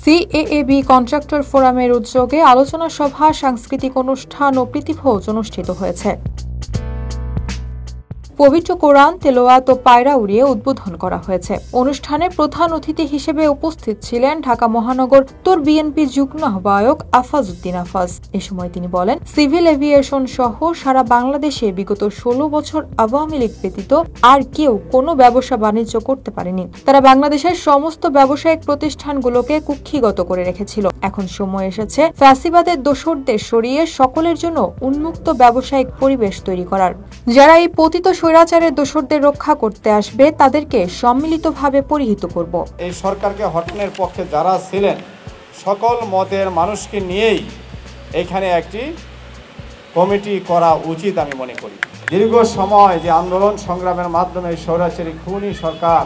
সিএএবি contractor ফোরামের উদ্যোগে আলোচনা সভা, সাংস্কৃতিক অনুষ্ঠান ও প্রীতিভোজ অনুষ্ঠিত হয়েছে। পবিত্র কোরআন তেলাওয়াত ও পায়রা উড়িয়ে উদ্বোধন করা হয়েছে। অনুষ্ঠানে প্রধান অতিথি হিসেবে উপস্থিত ছিলেন ঢাকা মহানগর উত্তর বিএনপি যুগ্ম আহ্বায়ক আফাজ উদ্দিন আফাজ। এ সময় তিনি বলেন, সিভিল এভিয়েশন সহ সারা বাংলাদেশে বিগত 16 বছর আওয়ামী লীগ ব্যতীত আর কেউ কোনো ব্যবসা বাণিজ্য করতে পারেনি। তারা বাংলাদেশের সমস্ত ব্যবসায়িক প্রতিষ্ঠানগুলোকে কুক্ষিগত করে রেখেছিল। এখন সময় এসেছে ফ্যাসিবাদের দোসরদের সরিয়ে সকলের জন্য উন্মুক্ত ব্যবসায়িক পরিবেশ তৈরি করার। যারা এই পতিত স্বৈরাচারের দোসরদের রক্ষা করতে আসবে তাদেরকে সম্মিলিতভাবে পরিহিত করব। এই সরকারকে হটানোর পক্ষে যারা ছিলেন সকল মতের মানুষকে নিয়েই এখানে একটি কমিটি করা উচিত আমি মনে করি। দীর্ঘ সময় যে আন্দোলন সংগ্রামের মাধ্যমে স্বৈরাচারী খুনি সরকার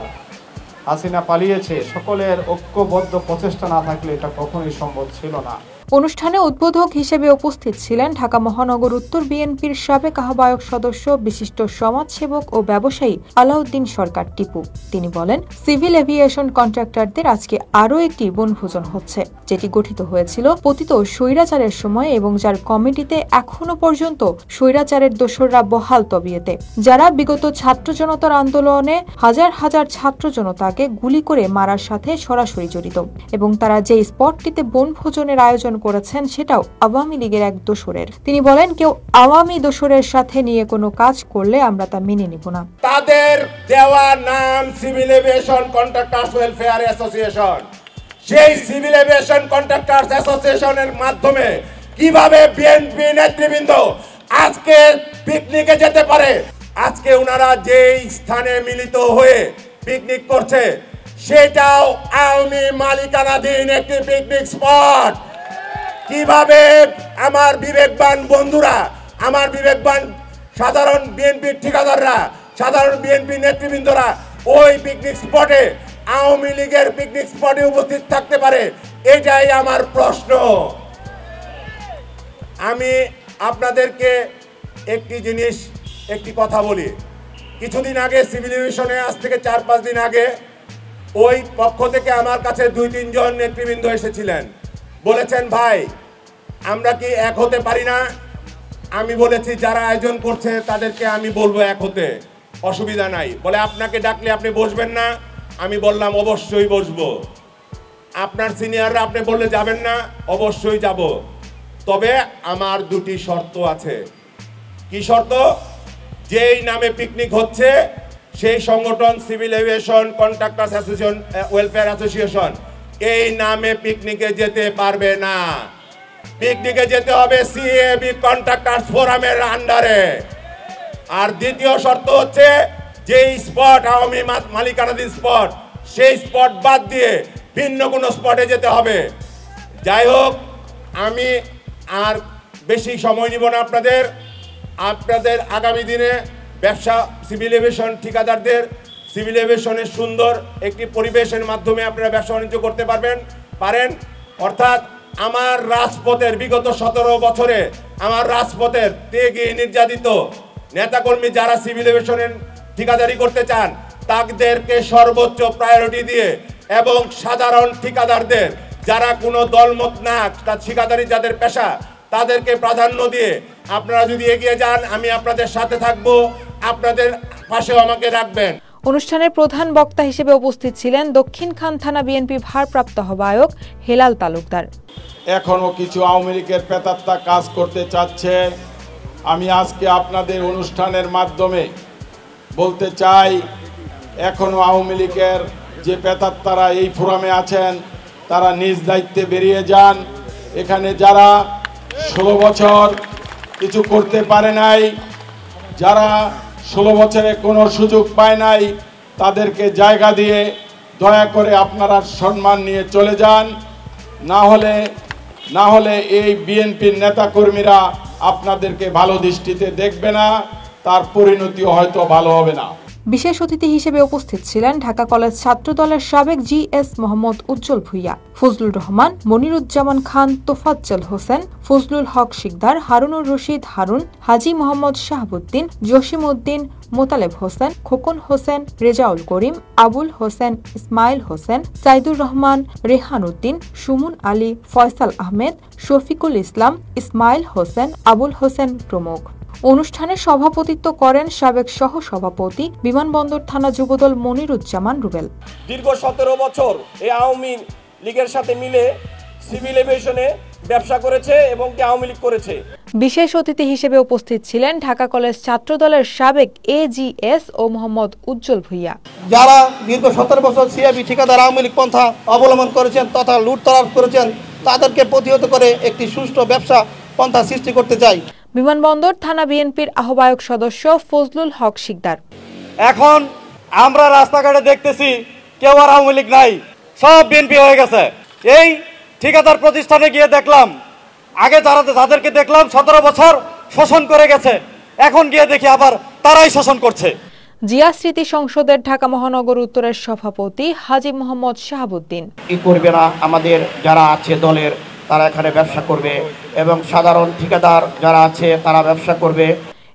হাসিনা পালিয়েছে, সকলের ঐক্যবদ্ধ প্রচেষ্টা না থাকলে এটা কখনোই সম্ভব ছিল না। অনুষ্ঠানে উদ্বোধক হিসেবে উপস্থিত ছিলেন ঢাকা মহানগর উত্তর বিএনপির সাবেক আহ্বায়ক সদস্য, বিশিষ্ট সমাজসেবক ও ব্যবসায়ী আলাউদ্দিন সরকার টিপু। তিনি বলেন, সিভিল এভিয়েশন কন্ট্রাক্টরদের আজকে আরও একটি বনভোজন হচ্ছে, যেটি গঠিত হয়েছিল পতিত স্বৈরাচারের সময় এবং যার কমিটিতে এখনো পর্যন্ত স্বৈরাচারের দোসররা বহাল তবিয়তে, যারা বিগত ছাত্র জনতার আন্দোলনে হাজার হাজার ছাত্র জনতাকে গুলি করে মারার সাথে সরাসরি জড়িত এবং তারা যে স্পটটিতে বনভোজনের আয়োজন করেছেন সেটাও আওয়ামী লীগের এক দোসরের। তিনি বলেন, কেউ আওয়ামী দোসরের সাথে নিয়ে কোনো কাজ করলে আমরা তা মেনে নিব না। তাদের দেওয়া নাম civil aviation contractors welfare association. সেই সিভিল এভিয়েশন কন্ট্রাক্টরস অ্যাসোসিয়েশনের মাধ্যমে কিভাবে বিএনপি নেতৃবৃন্দ আজকে পিকনিকে যেতে পারে? আজকে ওনারা যেই স্থানে মিলিত হয়ে পিকনিক করছে সেটাও আওয়ামী মালিকানাধীন একটি পিকনিক স্পট। কিভাবে আমার বিবেকবান বন্ধুরা, আমার বিবেকবান সাধারণ বিএনপির ঠিকাদাররা, সাধারণ বিএনপি নেতৃবৃন্দরা ওই পিকনিক স্পটে, আওয়ামী লীগের পিকনিক স্পটে উপস্থিত থাকতে পারে? এটাই আমার প্রশ্ন। আমি আপনাদেরকে একটি কথা বলি। কিছুদিন আগে সিভিল এভিয়েশনে, আজ থেকে 4-5 দিন আগে, ওই পক্ষ থেকে আমার কাছে 2-3 জন নেতৃবৃন্দ এসেছিলেন, বলেছেন, ভাই আমরা কি এক হতে পারি না? আমি বলেছি, যারা আয়োজন করছে তাদেরকে আমি বলবো এক হতে, অসুবিধা নাই। বলে, আপনাকে ডাকলে আপনি বসবেন না? আমি বললাম, অবশ্যই বসবো। আপনার সিনিয়ররা আপনি বললে যাবেন না? অবশ্যই যাব। তবে আমার 2টি শর্ত আছে। কি শর্ত? যেই নামে পিকনিক হচ্ছে সেই সংগঠন civil aviation contractors association welfare association এই নামে পিকনিকে যেতে পারবে না। পিকনিকে যেতে হবে সিএবি কন্ট্রাক্টরস ফোরামের আন্ডারে। আর দ্বিতীয় শর্ত হচ্ছে, যেই স্পট আওয়ামী মালিকানাধীন স্পট, সেই স্পট বাদ দিয়ে ভিন্ন কোনো স্পটে যেতে হবে। যাই হোক, আমি আর বেশি সময় নিব না আপনাদের আগামী দিনে ব্যবসা সিভিল এভিয়েশন ঠিকাদারদের সিভিল এভিয়েশনের সুন্দর একটি পরিবেশের মাধ্যমে আপনারা ব্যবসা বাণিজ্য করতে পারেন। অর্থাৎ আমার রাজপথের বিগত 17 বছরে আমার রাজপথের ত্যাগী নির্যাতিত নেতাকর্মী যারা সিভিল এভিয়েশনের ঠিকাদারি করতে চান তাদেরকে সর্বোচ্চ প্রায়োরিটি দিয়ে, এবং সাধারণ ঠিকাদারদের যারা কোনো দলমত না, তার ঠিকাদারি যাদের পেশা, তাদেরকে প্রাধান্য দিয়ে আপনারা যদি এগিয়ে যান, আমি আপনাদের সাথে থাকবো, আপনাদের পাশেও আমাকে রাখবেন। অনুষ্ঠানের প্রধান বক্তা হিসেবে উপস্থিত ছিলেন দক্ষিণখান থানা বিএনপি ভারপ্রাপ্ত আহ্বায়ক হেলাল তালুকদার। এখনো কিছু আওয়ামী লীগের প্রেতাত্মা কাজ করতে চাচ্ছে। আমি আজকে আপনাদের অনুষ্ঠানের মাধ্যমে বলতে চাই, এখনো আওয়ামী লীগের যে প্রেতাত্মারা এই ফোরামে আছেন তারা নিজ দায়িত্বে বেরিয়ে যান। এখানে যারা 16 বছর কিছু করতে পারে নাই, যারা 16 বছরে কোনো সুযোগ পায় নাই, তাদেরকে জায়গা দিয়ে দয়া করে আপনারা সম্মান নিয়ে চলে যান। না হলে এই বিএনপির নেতাকর্মীরা আপনাদেরকে ভালো দৃষ্টিতে দেখবে না, তার পরিণতিও হয়তো ভালো হবে না। বিশেষ অতিথি হিসেবে উপস্থিত ছিলেন ঢাকা কলেজ ছাত্রদলের সাবেক জিএস মোহাম্মদ উজ্জ্বল ভূঁইয়া, ফজলুর রহমান, মনিরুজ্জামান খান, তোফাজ্জল হোসেন, ফজলুল হক শিকদার, হারুনুর রশিদ হারুন, হাজী মোহাম্মদ শাহাবুদ্দিন, জসিম উদ্দিন, মোতালেব হোসেন, খোকন হোসেন, রেজাউল করিম, আবুল হোসেন, ইসমাইল হোসেন, সাইদুর রহমান, রেহান উদ্দিন, সুমন আলী, ফয়সাল আহমেদ, শফিকুল ইসলাম, ইসমাইল হোসেন, আবুল হোসেন প্রমুখ। অনুষ্ঠানে সভাপতিত্ব করেন সাবেক সহ সভাপতি বিমানবন্দর থানা যুবদল মনিরুজ্জামান রুবেল। দীর্ঘ 17 বছর এই আওয়ামী লীগের সাথে মিলে সিভিল এভিয়েশনে ব্যবসা করেছে এবং আওয়ামী লীগ করেছে। বিশেষ অতিথি হিসেবে উপস্থিত ছিলেন ঢাকা কলেজ ছাত্রদলের সাবেক এজিএস ও মোহাম্মদ উজ্জ্বল ভূঁইয়া। যারা দীর্ঘ 17 বছর সিআইবি ঠিকাদার আওয়ামী লীগ পন্থা অবলম্বন করেছেন তথা লুটতরাজ করেছেন, তাদেরকে প্রতিহত করে একটি সুষ্ঠু ব্যবসা পন্থা সৃষ্টি করতে চাই। বিমানবন্দর থানা বিএনপির আহ্বায়ক সদস্য ফজলুল হক শিকদার। এখন আমরা রাস্তাঘাটে দেখতেছি কেউ আর আওয়ামী লীগ নাই, সব বিএনপি হয়ে গেছে। এই ঠিকাদার প্রতিষ্ঠানে গিয়ে দেখলাম, আগে যাদেরকে দেখলাম 17 বছর শোষণ করে গেছে, এখন গিয়ে দেখি আবার তারাই শোষণ করছে। জিয়া স্মৃতি সংসদের ঢাকা মহানগর উত্তরের সভাপতি হাজী মোহাম্মদ শাহাবুদ্দিন। কি করবে না, আমাদের যারা আছে দলের তারা এখানে ব্যবসা করবে এবং সাধারণ ঠিকাদার যারা আছে তারা ব্যবসা করবে।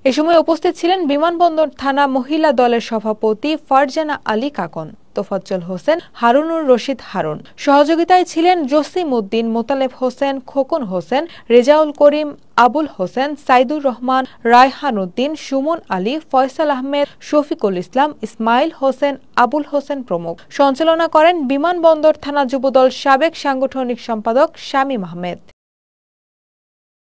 এ সময় উপস্থিত ছিলেন বিমানবন্দর থানা মহিলা দলের সভাপতি ফারজানা আলী কাকন, তোফাজ্জল হোসেন, হারুনুর রশিদ হারুন। সহযোগিতায় ছিলেন জসিম উদ্দিন, মোতালেব হোসেন, খোকন হোসেন, রেজাউল করিম, আবুল হোসেন, সাইদুর রহমান, রায়হান উদ্দিন, সুমন আলী, ফয়সাল আহমেদ, শফিকুল ইসলাম, ইসমাইল হোসেন, আবুল হোসেন প্রমুখ। সঞ্চালনা করেন বিমানবন্দর থানা যুবদল সাবেক সাংগঠনিক সম্পাদক শামীম আহমেদ।